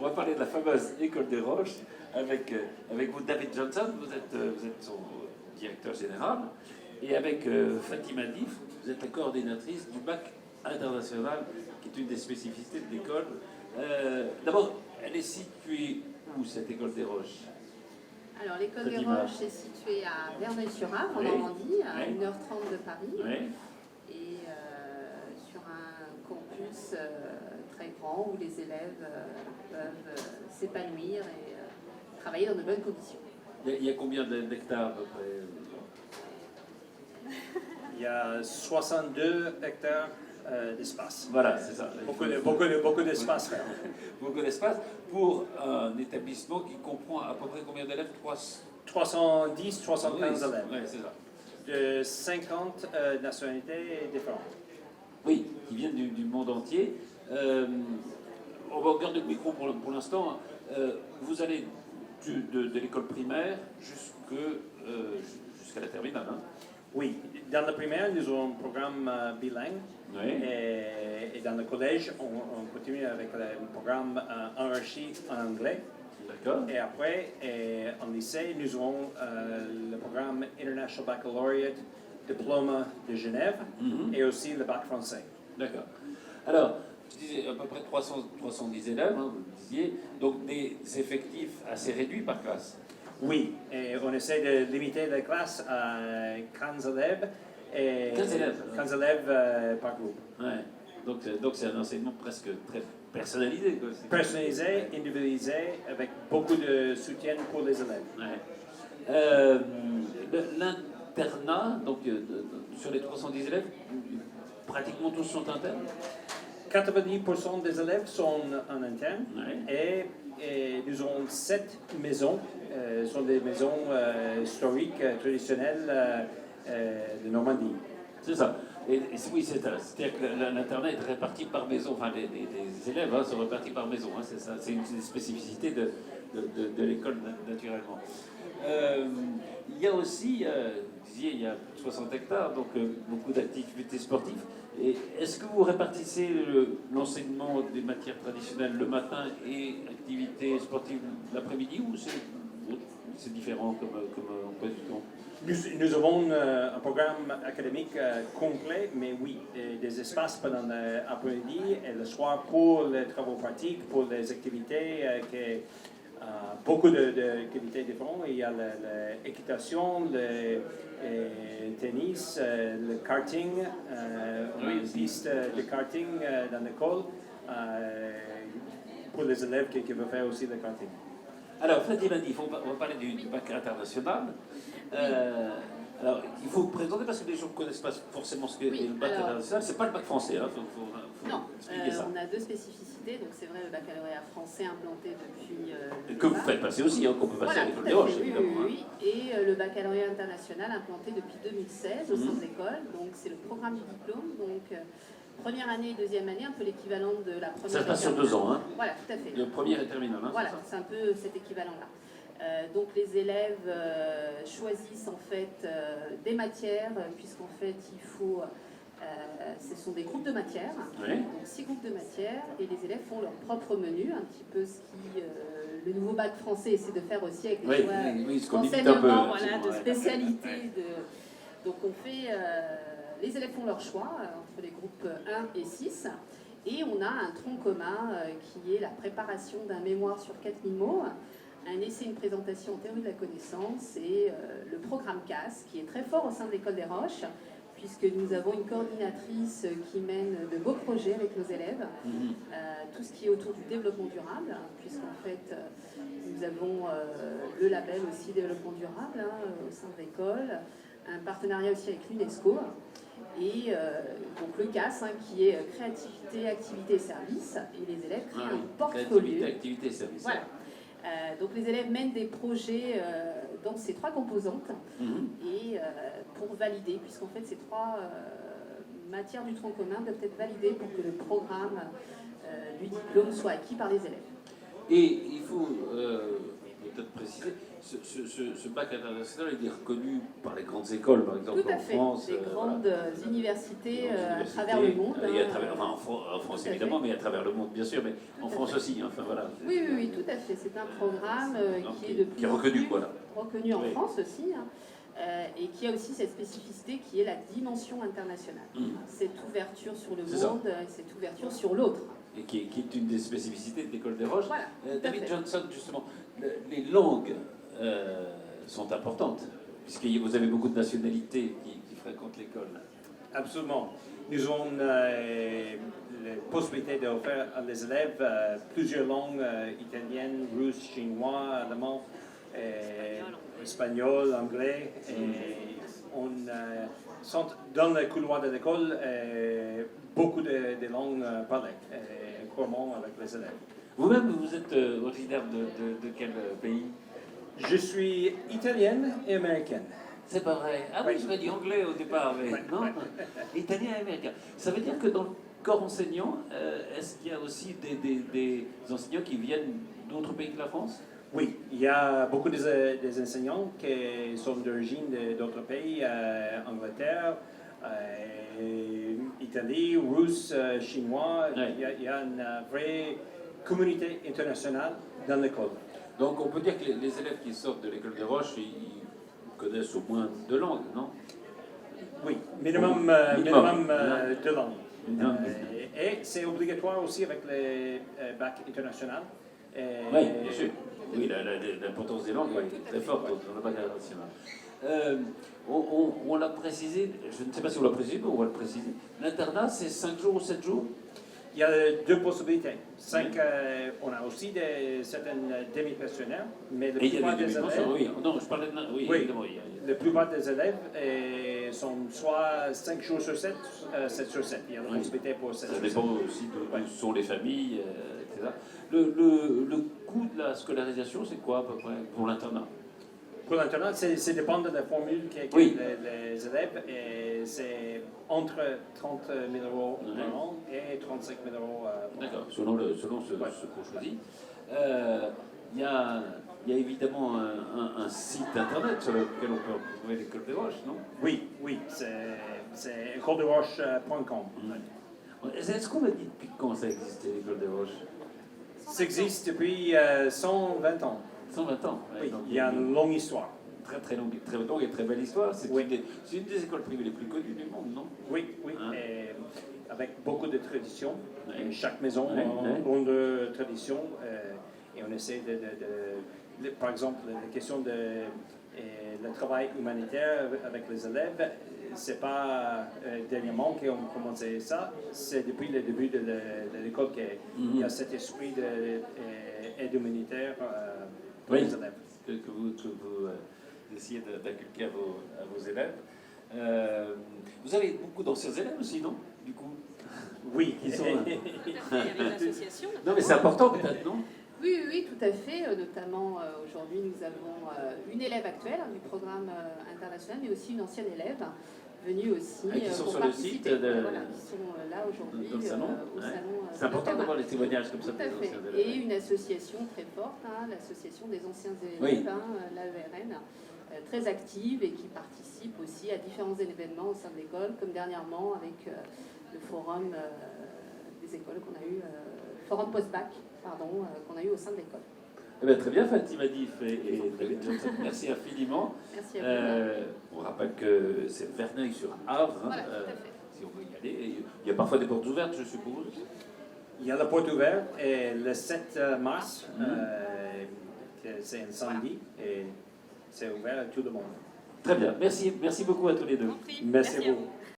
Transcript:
va parler de la fameuse École des Roches avec vous, David Johnson, vous êtes son directeur général, et avec Fatima Dif, vous êtes la coordinatrice du bac international, qui est une des spécificités de l'école. D'abord, elle est située où, cette École des Roches? Alors, l'École des Roches est située à Verneuil-sur-Avre, en Normandie, à 1h30 de Paris, et sur un campus très grand où les élèves peuvent s'épanouir et travailler dans de bonnes conditions. Il y a combien d'hectares à peu près? Il y a 62 hectares d'espace. Voilà, c'est ça. Beaucoup d'espace. Beaucoup d'espace pour un établissement qui comprend à peu près combien d'élèves? 310, 315 élèves. Oui, c'est ça. De 50 nationalités différentes. Oui, qui viennent du monde entier. On va garder le micro pour l'instant. Vous allez de l'école primaire jusqu'à la terminale. Hein? Oui, dans la primaire, nous avons un programme bilingue. Oui. Et dans le collège, on continue avec le programme enrichi en anglais. D'accord. Et après, en lycée, nous avons le programme International Baccalaureate, diplôme de Genève, et aussi le bac français. D'accord. Alors, je disais à peu près 310 élèves, hein, vous le disiez, donc des effectifs assez réduits par classe. Oui, et on essaie de limiter la classe à 15 élèves. 15 élèves par groupe. Ouais. Donc c'est un enseignement presque très personnalisé. Quoi. Personnalisé, individualisé, avec beaucoup de soutien pour les élèves. Ouais. L'internat, donc sur les 310 élèves, pratiquement tous sont internes. 90% des élèves sont en interne, et nous avons 7 maisons, sont des maisons historiques, traditionnelles de Normandie. C'est ça. Et oui, c'est-à-dire que l'internat est réparti par maison, enfin les élèves sont répartis par maison, hein, c'est ça, c'est une spécificité de l'école naturellement. Il y a aussi, vous disiez, il y a 60 hectares, donc beaucoup d'activités sportives. Et est-ce que vous répartissez l'enseignement des matières traditionnelles le matin et activités sportives l'après-midi, ou c'est différent comme emploi du temps? Nous avons un programme académique complet, mais oui, des espaces pendant l'après-midi et le soir pour les travaux pratiques, pour les activités, beaucoup d'activités différentes. Il y a l'équitation, le tennis, le karting, on a une piste de karting dans l'école pour les élèves qui veulent faire aussi le karting. Alors, Fatima Dif, on va parler du bac international. Alors, il faut vous présenter parce que les gens ne connaissent pas forcément ce qu'est le bac international. C'est pas le bac français, hein, faut non, expliquer ça. On a deux spécificités. Donc, c'est vrai, le baccalauréat français implanté depuis. Que vous faites passer aussi, hein, qu'on peut passer à l'École des Roches, évidemment. Oui. Et le baccalauréat international implanté depuis 2016 au sein de l'école. Donc, c'est le programme du diplôme. Donc, première année et deuxième année, un peu l'équivalent de la première. Ça se passe sur 2 ans, hein? Voilà, tout à fait. Le premier et terminal, hein? Voilà, c'est un peu cet équivalent-là. Donc les élèves choisissent en fait des matières, puisqu'en fait il faut, ce sont des groupes de matières, donc 6 groupes de matières, et les élèves font leur propre menu, un petit peu ce qui le nouveau bac français essaie de faire aussi avec les choix d'enseignement, de spécialité. Donc on fait, les élèves font leur choix entre les groupes 1 et 6, et on a un tronc commun qui est la préparation d'un mémoire sur 4000 mots, un essai, une présentation en théorie de la connaissance, et le programme CAS, qui est très fort au sein de l'École des Roches, puisque nous avons une coordinatrice qui mène de beaux projets avec nos élèves, tout ce qui est autour du développement durable, puisqu'en fait, nous avons le label aussi développement durable au sein de l'école, un partenariat aussi avec l'UNESCO, et donc le CAS, qui est créativité, activité et service, et les élèves créent un portfolio. Créativité, activité et service. Voilà. Donc les élèves mènent des projets dans ces 3 composantes, et pour valider, puisqu'en fait ces 3 matières du tronc commun doivent être validées pour que le programme du diplôme soit acquis par les élèves. Et il faut peut-être préciser, ce bac international, il est reconnu par les grandes écoles, par exemple, tout à en fait. France. Les grandes universités à travers le monde. Et à travers, enfin, en France évidemment, mais à travers le monde, bien sûr, mais en France aussi. Enfin, voilà. Oui, tout à fait. C'est un programme qui est de plus qui est reconnu, voilà. reconnu en France aussi, hein, et qui a aussi cette spécificité qui est la dimension internationale. Cette ouverture sur le monde, cette ouverture sur l'autre. Et qui est une des spécificités de l'école des Roches. Voilà, David Johnson, justement, les langues sont importantes, puisque vous avez beaucoup de nationalités qui fréquentent l'école. Absolument. Nous avons la possibilité d'offrir à les élèves plusieurs langues italiennes, russes, chinois, allemand, espagnol, anglais. Et on sent dans le couloir de l'école beaucoup de langues parlées, couramment avec les élèves. Vous-même, vous êtes originaire de quel pays? Je suis italienne et américaine. C'est pas vrai. Ah oui, je m'ai dit anglais au départ, mais non. Italien et américain. Ça veut dire que dans le corps enseignant, est-ce qu'il y a aussi des enseignants qui viennent d'autres pays que la France? Oui, il y a beaucoup des enseignants qui sont d'origine d'autres pays, Angleterre, Italie, russe, chinois. Ouais. Il y a une vraie communauté internationale dans l'école. Donc on peut dire que les élèves qui sortent de l'école des Roches, ils connaissent au moins 2 langues, non? Oui, minimum 2 langues. Et c'est obligatoire aussi avec les bacs internationaux. Oui, bien sûr. Oui, l'importance des langues est très forte dans le bac international. On l'a précisé, je ne sais pas si on l'a précisé, mais on va le préciser. L'internat, c'est 5 jours ou 7 jours? Il y a 2 possibilités. 5, on a aussi certaines demi-pensionnaires, mais la plupart des élèves... Oui, non, je parlais de... Oui, évidemment. La plupart des élèves sont soit 5 jours sur 7, 7 sur 7. Il y a la possibilité pour 7 ça sur 7. dépend aussi d'où sont les familles, etc. Le coût de la scolarisation, c'est quoi à peu près pour l'internat? Pour l'internat, c'est dépend de la formule qu'ont les élèves. Et c'est entre 30 000 euros par an et 35 000 euros par an. D'accord, selon ce qu'on choisit. Il y a évidemment un site internet sur lequel on peut retrouver l'école des Roches, non? Oui, c'est écoledesroches.com. Est-ce qu'on a dit depuis quand ça existait, l'école des Roches? Ça existe depuis 120 ans. 120 ans. Oui, il y a une longue histoire. Très longue et très belle histoire. C'est une des écoles privées les plus connues du monde, non? Oui. Et avec beaucoup de traditions. Oui. Chaque maison a une tradition. Et on essaie par exemple, la question de le travail humanitaire avec les élèves, c'est pas dernièrement qu'on a commencé ça, c'est depuis le début de l'école qu'il y a cet esprit d'aide humanitaire pour les élèves. Que vous essayez d'inculquer à vos élèves. Vous avez beaucoup d'anciens élèves aussi, non? Du coup, oui. Ils sont, il y avait une association. Non, mais c'est important peut-être, non? Oui, tout à fait. Notamment, aujourd'hui, nous avons une élève actuelle du programme international, mais aussi une ancienne élève venue aussi qui sont pour sur participer. le site Voilà, qui sont là aujourd'hui dans le salon. au salon. C'est important d'avoir les témoignages comme ça Tout des à fait. anciens élèves. Et une association très forte, l'association des anciens élèves, Oui. l'AERN, très active et qui participe aussi à différents événements au sein de l'école, comme dernièrement avec le forum des écoles qu'on a eu, forum post-bac, qu'on a eu au sein de l'école. Eh bien, très bien, Fatima Dif et David Johnson, merci infiniment. Merci à vous. On rappelle que c'est Verneuil-sur-Avre, Voilà, tout à fait. si on veut y aller. Et il y a parfois des portes ouvertes, je suppose. Il y a la porte ouverte et le 7 mars, c'est un samedi, et c'est ouvert à tout le monde. Très bien, merci beaucoup à tous les deux. Merci à à vous. vous.